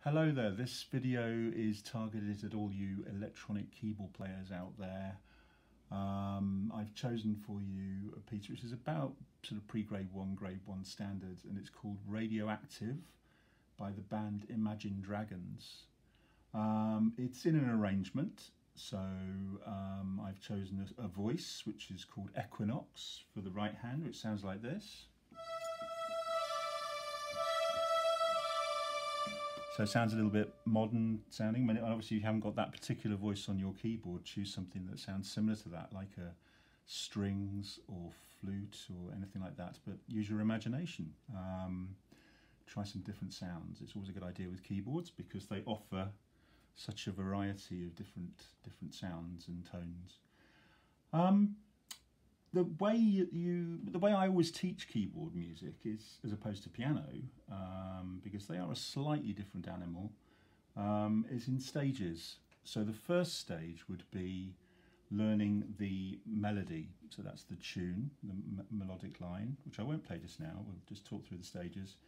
Hello there, this video is targeted at all you electronic keyboard players out there. I've chosen for you a piece which is about sort of pre-grade 1, grade 1 standards, and it's called Radioactive by the band Imagine Dragons. It's in an arrangement, so I've chosen a voice which is called Equinox for the right hand, which sounds like this. So it sounds a little bit modern sounding. Obviously you haven't got that particular voice on your keyboard, choose something that sounds similar to that, like a strings or flute or anything like that, but use your imagination. Try some different sounds. It's always a good idea with keyboards because they offer such a variety of different sounds and tones. The way I always teach keyboard music is, as opposed to piano, because they are a slightly different animal, is in stages. So the first stage would be learning the melody. So that's the tune, the melodic line, which I won't play just now. We'll just talk through the stages.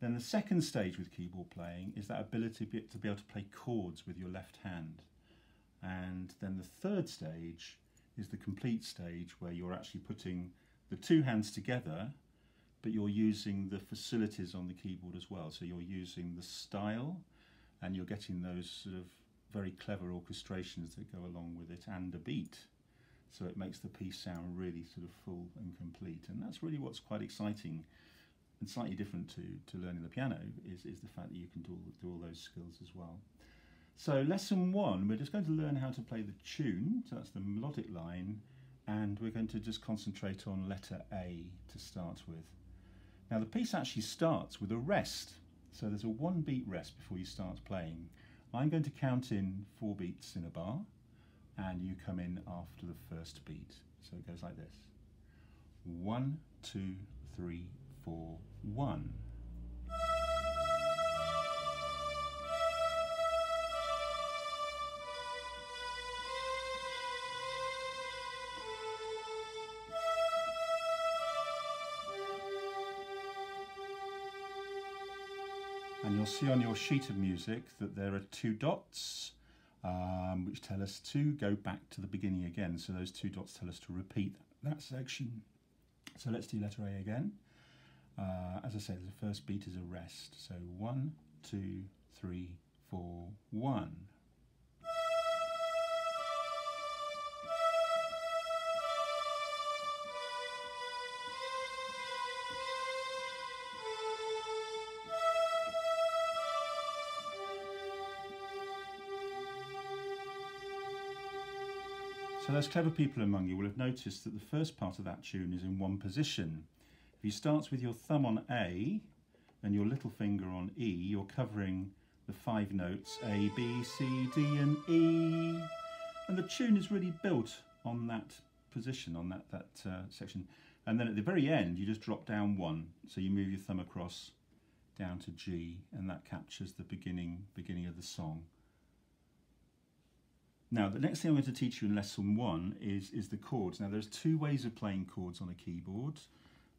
Then the second stage with keyboard playing is that ability to be able to play chords with your left hand. And then the third stage is the complete stage where you're actually putting the two hands together, but you're using the facilities on the keyboard as well. So you're using the style and you're getting those sort of very clever orchestrations that go along with it and a beat. So it makes the piece sound really sort of full and complete. And that's really what's quite exciting and slightly different to learning the piano is the fact that you can do all those skills as well. So lesson 1, we're just going to learn how to play the tune, so that's the melodic line, and we're going to just concentrate on letter A to start with. Now the piece actually starts with a rest, so there's a 1 beat rest before you start playing. I'm going to count in 4 beats in a bar, and you come in after the first beat. So it goes like this. 1, 2, 3, 4, 1. And you'll see on your sheet of music that there are 2 dots which tell us to go back to the beginning again. So those 2 dots tell us to repeat that section. So let's do letter A again. As I said, the first beat is a rest. So 1, 2, 3, 4, 1. So those clever people among you will have noticed that the first part of that tune is in 1 position. If you start with your thumb on A and your little finger on E, you're covering the 5 notes A, B, C, D and E. And the tune is really built on that position, on that section. And then at the very end, you just drop down 1. So you move your thumb across down to G, and that captures the beginning of the song. Now, the next thing I'm going to teach you in lesson 1 is the chords. Now, there's 2 ways of playing chords on a keyboard.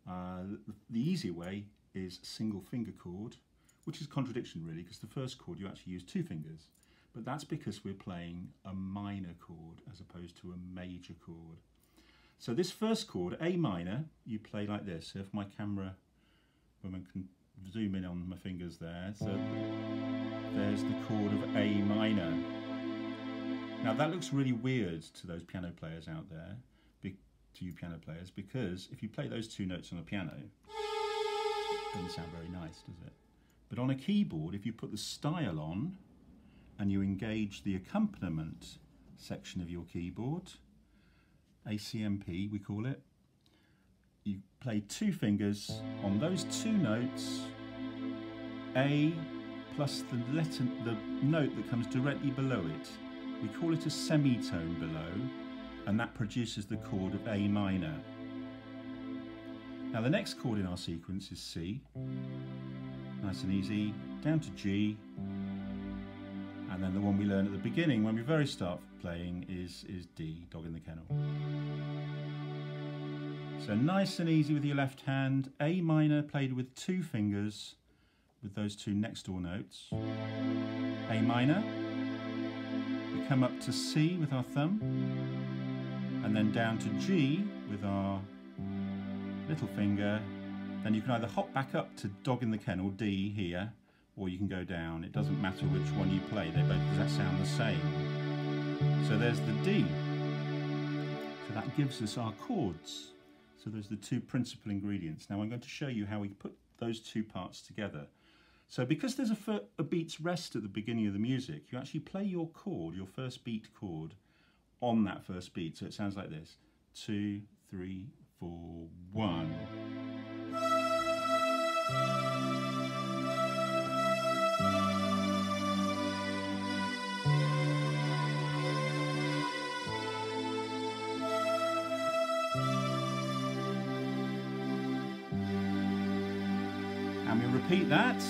The easy way is single finger chord, which is a contradiction really, because the first chord you actually use 2 fingers. But that's because we're playing a minor chord as opposed to a major chord. So this first chord, A minor, you play like this. So if my camera woman can zoom in on my fingers there, so there's the chord of A minor. Now that looks really weird to those piano players out there, to you piano players, because if you play those 2 notes on a piano, it doesn't sound very nice, does it? But on a keyboard, if you put the style on and you engage the accompaniment section of your keyboard, ACMP we call it, you play 2 fingers on those 2 notes, A plus the note that comes directly below it. We call it a semitone below, and that produces the chord of A minor. Now the next chord in our sequence is C, nice and easy, down to G, and then the one we learn at the beginning when we very start playing is D, dog in the kennel. So nice and easy with your left hand, A minor played with 2 fingers, with those two next door notes. A minor, we come up to C with our thumb, and then down to G with our little finger. Then you can either hop back up to Dog in the Kennel, D here, or you can go down. It doesn't matter which one you play, they both sound the same. So there's the D. So that gives us our chords. So those are the two principal ingredients. Now I'm going to show you how we put those two parts together. So because there's a beat's rest at the beginning of the music, you actually play your chord, your first beat chord, on that first beat. So it sounds like this: 2, 3, 4, 1. And we repeat that.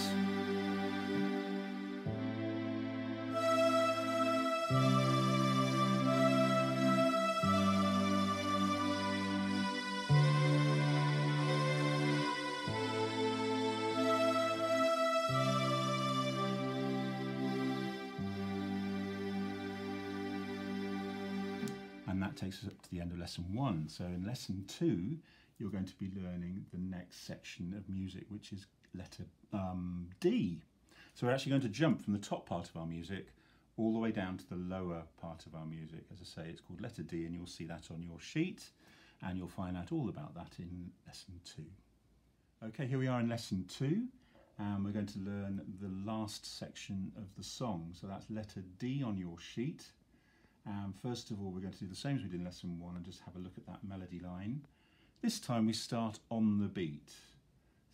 And that takes us up to the end of lesson 1. So in lesson 2, you're going to be learning the next section of music, which is letter D. So we're actually going to jump from the top part of our music all the way down to the lower part of our music. As I say, it's called letter D, and you'll see that on your sheet, and you'll find out all about that in lesson 2. Okay, here we are in lesson 2, and we're going to learn the last section of the song. So that's letter D on your sheet. First of all, we're going to do the same as we did in lesson 1 and just have a look at that melody line. This time we start on the beat.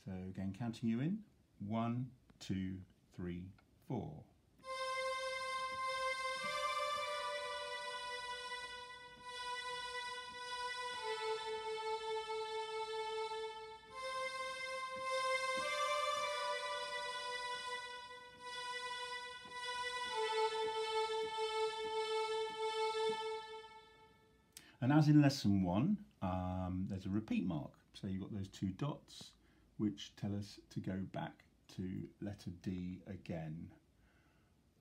So again, counting you in. 1, 2, 3, 4. And as in lesson 1, there's a repeat mark. So you've got those two dots, which tell us to go back to letter D again.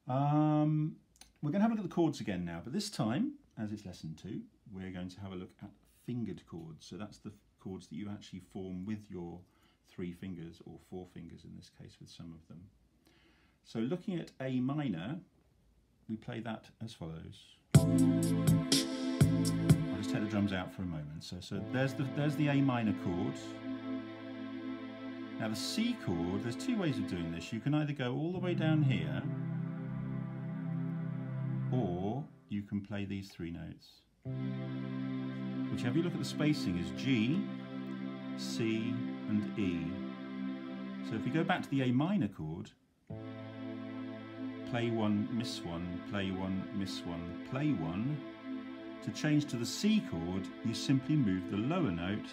We're going to have a look at the chords again now, but this time, as it's lesson 2, we're going to have a look at fingered chords. So that's the chords that you actually form with your 3 fingers, or 4 fingers in this case with some of them. So looking at A minor, we play that as follows. I'll just take the drums out for a moment. So there's the A minor chord. Now the C chord, there's 2 ways of doing this. You can either go all the way down here, or you can play these 3 notes. Whichever you look at the spacing is G, C and E. So if we go back to the A minor chord, play 1, miss 1, play 1, miss 1, play 1. To change to the C chord, you simply move the lower note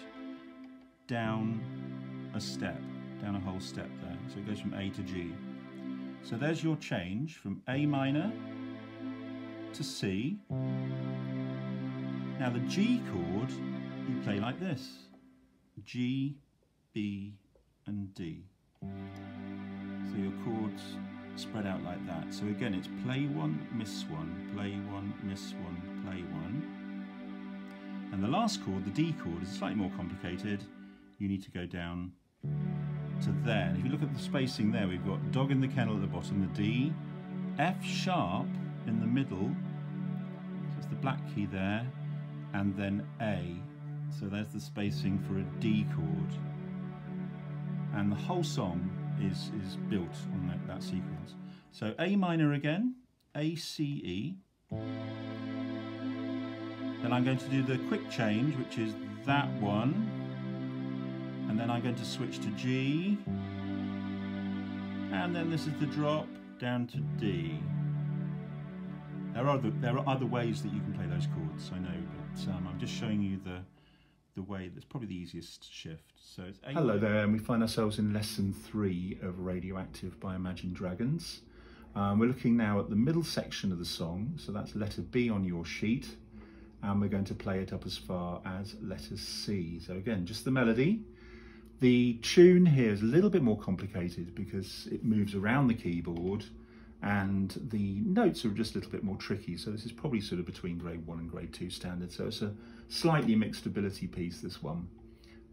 down a step, down a whole step there. So it goes from A to G. So there's your change from A minor to C. Now the G chord, you play like this. G, B and D. So your chords spread out like that. So again, it's play 1, miss 1, play 1, miss 1, play 1. And the last chord, the D chord, is slightly more complicated. You need to go down to there. And if you look at the spacing there, we've got Dog in the Kennel at the bottom, the D, F sharp in the middle, so it's the black key there, and then A. So there's the spacing for a D chord. And the whole song is built on that sequence. So A minor again, A, C, E. Then I'm going to do the quick change, which is that one. And then I'm going to switch to G. And then this is the drop down to D. There are other ways that you can play those chords, I know, but I'm just showing you the way that's probably the easiest shift. So it's A. Hello there, and we find ourselves in lesson 3 of Radioactive by Imagine Dragons. We're looking now at the middle section of the song, so that's letter B on your sheet, and we're going to play it up as far as letter C. So again, just the melody The tune here is a little bit more complicated because it moves around the keyboard and the notes are just a little bit more tricky. So this is probably sort of between grade 1 and grade 2 standard. So it's a slightly mixed ability piece, this one.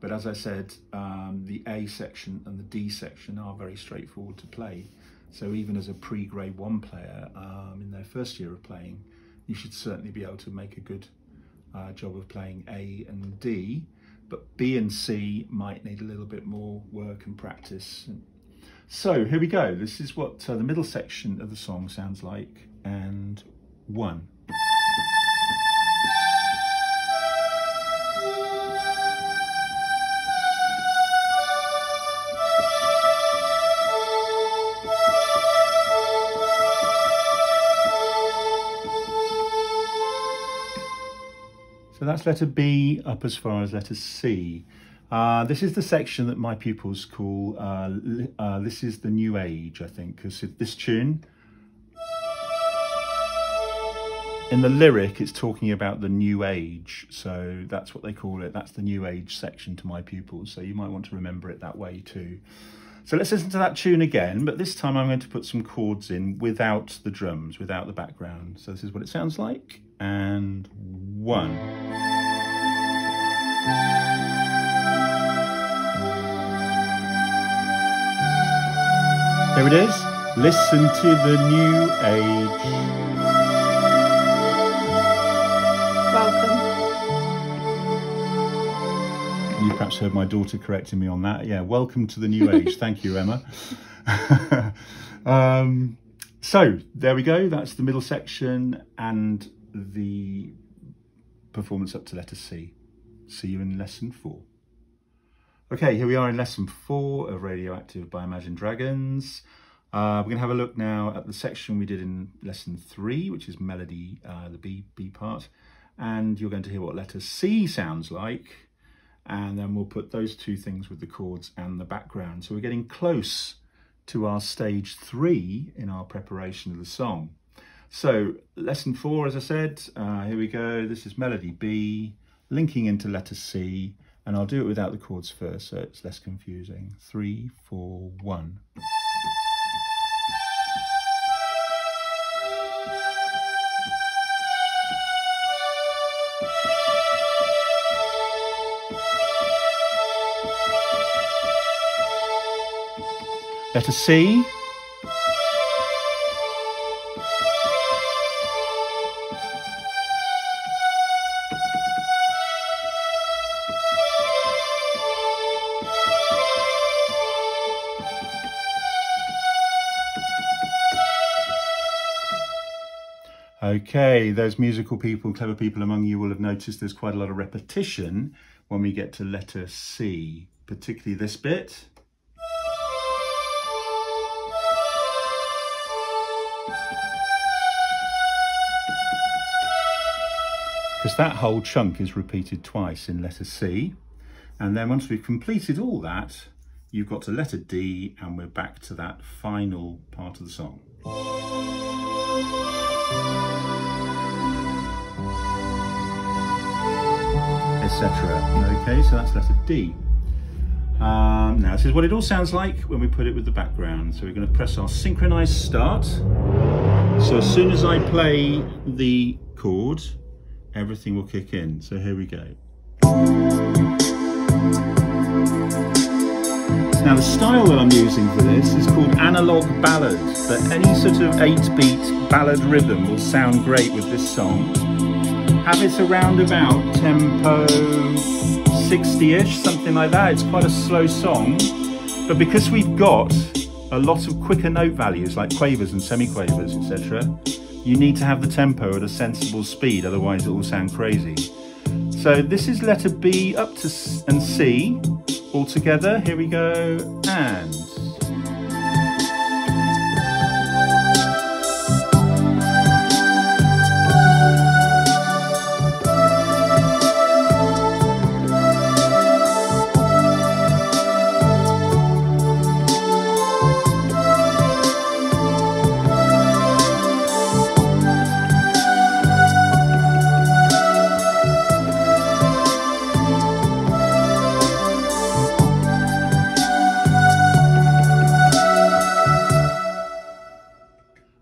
But as I said, the A section and the D section are very straightforward to play. So even as a pre-grade 1 player in their first year of playing, you should certainly be able to make a good job of playing A and D. But B and C might need a little bit more work and practice. So here we go. This is what the middle section of the song sounds like, and 1. So that's letter B up as far as letter C. This is the section that my pupils call, this is the new age, I think, because this tune, in the lyric, it's talking about the new age. So that's what they call it. That's the new age section to my pupils. So you might want to remember it that way too. So let's listen to that tune again, but this time I'm going to put some chords in without the drums, without the background. So this is what it sounds like, and 1. There it is. Listen to the new age. Welcome. You perhaps heard my daughter correcting me on that. Yeah, welcome to the new age. Thank you, Emma. So there we go. That's the middle section and the performance up to letter C. See you in lesson 4. Okay, here we are in lesson 4 of Radioactive by Imagine Dragons. We're going to have a look now at the section we did in lesson 3, which is melody, the B part. And you're going to hear what letter C sounds like. And then we'll put those two things with the chords and the background. So we're getting close to our stage 3 in our preparation of the song. So lesson 4, as I said, here we go. This is melody B, linking into letter C. And I'll do it without the chords first, so it's less confusing. 3, 4, 1. Letter C. Okay, those musical people, clever people among you will have noticed there's quite a lot of repetition when we get to letter C, particularly this bit. Because that whole chunk is repeated twice in letter C. And then once we've completed all that, you've got to letter D and we're back to that final part of the song. Etc. Okay, so that's letter D. Now this is what it all sounds like when we put it with the background. So we're going to press our synchronized start. So as soon as I play the chord, everything will kick in. So here we go. Now the style that I'm using for this is called analog ballad, but any sort of 8-beat ballad rhythm will sound great with this song. Have it around about tempo 60-ish, something like that. It's quite a slow song, but because we've got a lot of quicker note values like quavers and semiquavers, etc., you need to have the tempo at a sensible speed, otherwise it will sound crazy. So this is letter B up to and C all together. Here we go, and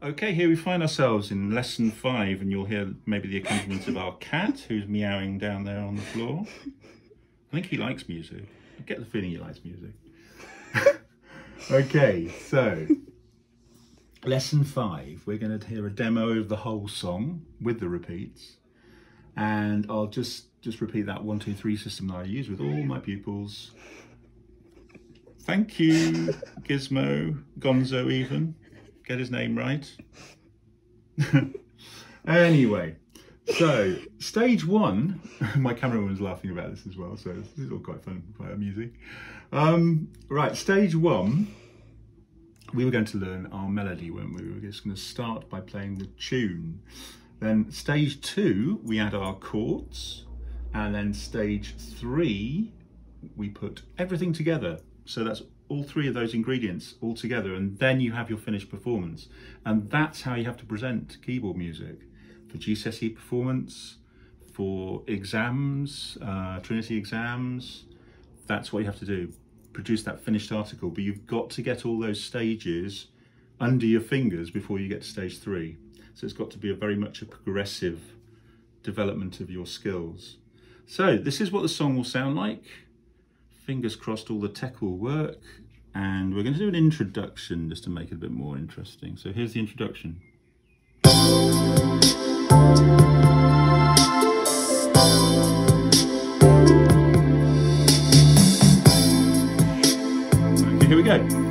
Okay, here we find ourselves in lesson 5, and you'll hear maybe the accompaniment of our cat who's meowing down there on the floor. I think he likes music. I get the feeling he likes music. Okay, so lesson 5, we're going to hear a demo of the whole song with the repeats, and I'll just repeat that 1, 2, 3 system that I use with all my pupils. Thank you, Gizmo, Gonzo even. Get his name right. Anyway, so stage 1, my cameraman was laughing about this as well, so this is all quite fun, quite amusing. Right, stage 1, we were going to learn our melody, weren't we? We were just going to start by playing the tune. Then stage 2, we add our chords, and then stage 3, we put everything together. So that's all 3 of those ingredients all together, and then you have your finished performance. And that's how you have to present keyboard music for GCSE performance, for exams, Trinity exams. That's what you have to do, produce that finished article. But you've got to get all those stages under your fingers before you get to stage 3. So it's got to be very much a progressive development of your skills. So this is what the song will sound like. Fingers crossed all the tech will work, and we're going to do an introduction just to make it a bit more interesting. So here's the introduction. Okay, here we go.